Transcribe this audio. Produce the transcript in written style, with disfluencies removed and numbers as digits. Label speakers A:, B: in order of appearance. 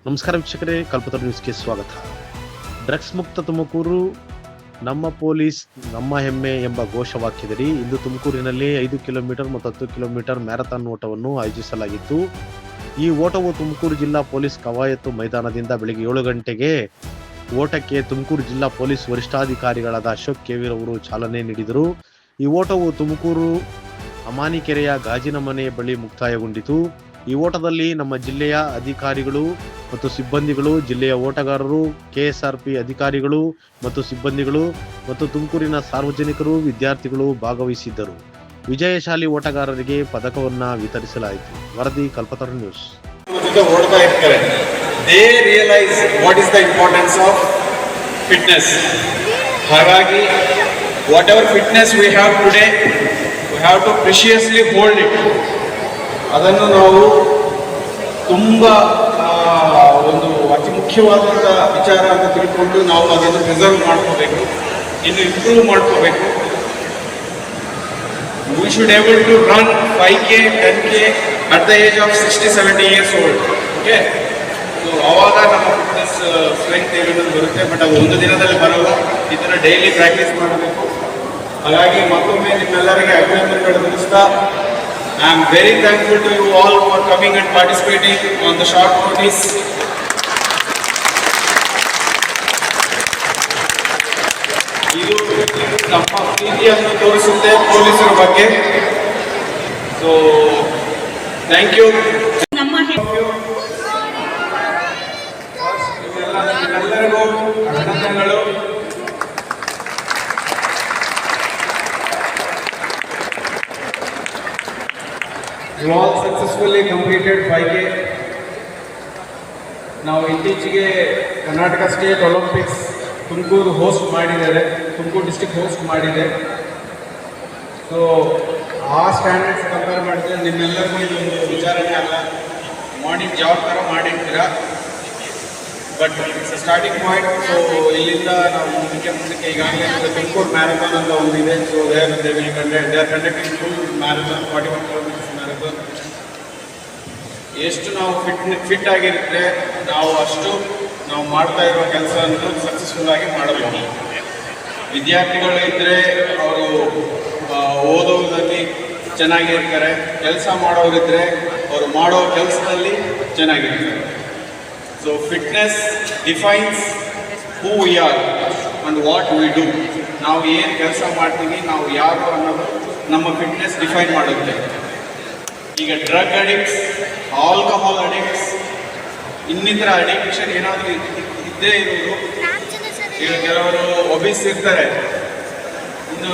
A: ನಮಸ್ಕಾರ ವೀಕ್ಷಕರೇ, ಕಲ್ಪತರು ನ್ಯೂಸ್ಗೆ ಸ್ವಾಗತ. ಡ್ರಗ್ಸ್ ಮುಕ್ತ ತುಮಕೂರು, ನಮ್ಮ ಪೊಲೀಸ್ ನಮ್ಮ ಹೆಮ್ಮೆ ಎಂಬ ಘೋಷವಾಕ್ಯದಡಿ ಇಂದು ತುಮಕೂರಿನಲ್ಲಿ 5 ಕಿಲೋಮೀಟರ್ ಮತ್ತು 10 ಕಿಲೋಮೀಟರ್ ಮ್ಯಾರಥಾನ್ ಓಟವನ್ನು ಆಯೋಜಿಸಲಾಗಿತ್ತು. ಈ ಓಟವು ತುಮಕೂರು ಜಿಲ್ಲಾ ಪೊಲೀಸ್ ಕವಾಯತು ಮೈದಾನದಿಂದ ಬೆಳಗ್ಗೆ 7 ಗಂಟೆಗೆ ಓಟಕ್ಕೆ ತುಮಕೂರು ಜಿಲ್ಲಾ ಪೊಲೀಸ್ ವರಿಷ್ಠಾಧಿಕಾರಿಗಳಾದ ಅಶೋಕ್ ಕೆವೀರ್ ಅವರು ಚಾಲನೆ ನೀಡಿದರು. ಈ ಓಟವು ತುಮಕೂರು ಅಮಾನಿಕೆರೆಯ ಗಾಜಿನ ಮನೆ ಬಳಿ ಮುಕ್ತಾಯಗೊಂಡಿತು. ಈ ಓಟದಲ್ಲಿ ನಮ್ಮ ಜಿಲ್ಲೆಯ ಅಧಿಕಾರಿಗಳು ಮತ್ತು ಸಿಬ್ಬಂದಿಗಳು, ಜಿಲ್ಲೆಯ ಓಟಗಾರರು, ಕೆಎಸ್ಆರ್ಪಿ ಅಧಿಕಾರಿಗಳು ಮತ್ತು ಸಿಬ್ಬಂದಿಗಳು ಮತ್ತು ತುಮಕೂರಿನ ಸಾರ್ವಜನಿಕರು, ವಿದ್ಯಾರ್ಥಿಗಳು ಭಾಗವಹಿಸಿದ್ದರು. ವಿಜಯಶಾಲಿ ಓಟಗಾರರಿಗೆ ಪದಕವನ್ನು ವಿತರಿಸಲಾಯಿತು. ವರದಿ ಕಲ್ಪತರು ನ್ಯೂಸ್.
B: ಓಡ್ತಾ ಇರ್ತಾರೆ, they realise what is the importance of fitness. ಹಾಗಾಗಿ whatever fitness we have today, we have to preciously hold it. ಅದನ್ನು ನಾವು ತುಂಬ ಒಂದು ಅತಿ ಮುಖ್ಯವಾದಂಥ ವಿಚಾರ ಅಂತ ತಿಳ್ಕೊಂಡು ನಾವು ಅದನ್ನು ಪ್ರಿಸರ್ವ್ ಮಾಡ್ಕೋಬೇಕು, ಇನ್ನು ಇಂಪ್ರೂವ್ ಮಾಡ್ಕೋಬೇಕು. We should able to run 5K 10K at the age of 60-70 years old. Okay, so ಆವಾಗ ನಮ್ಮ ಫಿಟ್ನೆಸ್ ಸ್ಟ್ರೆಂತ್ ಏನನ್ನೋದು ಬರುತ್ತೆ. ಬಟ್ ಅದು ಒಂದು ದಿನದಲ್ಲಿ ಬರಲ್ಲ, ಇದನ್ನು ಡೈಲಿ ಪ್ರಾಕ್ಟೀಸ್ ಮಾಡಬೇಕು. ಹಾಗಾಗಿ ಮತ್ತೊಮ್ಮೆ ನಿಮ್ಮೆಲ್ಲರಿಗೆ ಅಭಿನಂದನೆಗಳು ತಿಳಿಸ್ತಾ, I am very thankful to you all for coming and participating on the short notice. ಇದು ನಮ್ಮ ಪ್ರೀತಿಯನ್ನು ತೋರಿಸುತ್ತೆ ಪೊಲೀಸರ ಬಗ್ಗೆ. So thank you. ನಿಮ್ಮೆಲ್ಲರಿಗೂ ಅಭಿನಂದನೆಗಳು. You all successfully completed 5K. ನಾವು ಇತ್ತೀಚೆಗೆ Karnataka state olympics Tumakuru host ಮಾಡಿದ್ದಾರೆ, ತುಮಕೂರು ಡಿಸ್ಟಿಕ್ ಹೋಸ್ಟ್ ಮಾಡಿದೆ. ಸೊ ಆ ಸ್ಟ್ಯಾಂಡರ್ಡ್ಸ್ ಕಂಪೇರ್ ಮಾಡಿದ್ರೆ ನಿಮ್ಮೆಲ್ಲರಿಗೂ ಇದೊಂದು ವಿಚಾರಣೆ ಅಲ್ಲ, ಮಾರ್ನಿಂಗ್ ಜಾಬ್ ಥರ ಮಾಡಿರ್ತೀರಾ. But it's starting point. So ಇಲ್ಲಿಂದ ನಾವು ಮುಂದಕ್ಕೆ ಈಗಾಗಲೇ ತುಮಕೂರು ಮ್ಯಾರಥಾನ್ ಅಂತ ಒಂದಿದೆ. So they are conducting full marathon, 41 kilometers marathon. ಎಷ್ಟು ನಾವು ಫಿಟ್ ಆಗಿರುತ್ತೆ, ನಾವು ಅಷ್ಟು ನಾವು ಮಾಡ್ತಾ ಇರೋ ಕೆಲಸವನ್ನು ಸಕ್ಸಸ್ಫುಲ್ ಆಗಿ ಮಾಡಬಹುದು. ವಿದ್ಯಾರ್ಥಿಗಳು ಇದ್ದರೆ ಅವರು ಓದೋದಲ್ಲಿ ಚೆನ್ನಾಗಿರ್ತಾರೆ, ಕೆಲಸ ಮಾಡೋರಿದ್ದರೆ ಅವರು ಮಾಡೋ ಕೆಲಸದಲ್ಲಿ ಚೆನ್ನಾಗಿರ್ತಾರೆ. So fitness defines who we are and what we do. ನಾವು ಏನು ಕೆಲಸ ಮಾಡ್ತೀವಿ, ನಾವು ಯಾರು ಅನ್ನೋದು ನಮ್ಮ ಫಿಟ್ನೆಸ್ ಡಿಫೈನ್ ಮಾಡುತ್ತೆ. ಈಗ ಡ್ರಗ್ ಅಡಿಕ್ಟ್ಸ್, ಆಲ್ಕಹಾಲ್ ಅಡಿಕ್ಟ್ಸ್, ಇನ್ನಿತರ ಅಡಿಕ್ಷನ್ ಏನಾದರೂ ಇದ್ದೇ ಇರೋದು. ಈಗ ಕೆಲವರು ಒಬಿಸ್ ಇರ್ತಾರೆ, ಇನ್ನು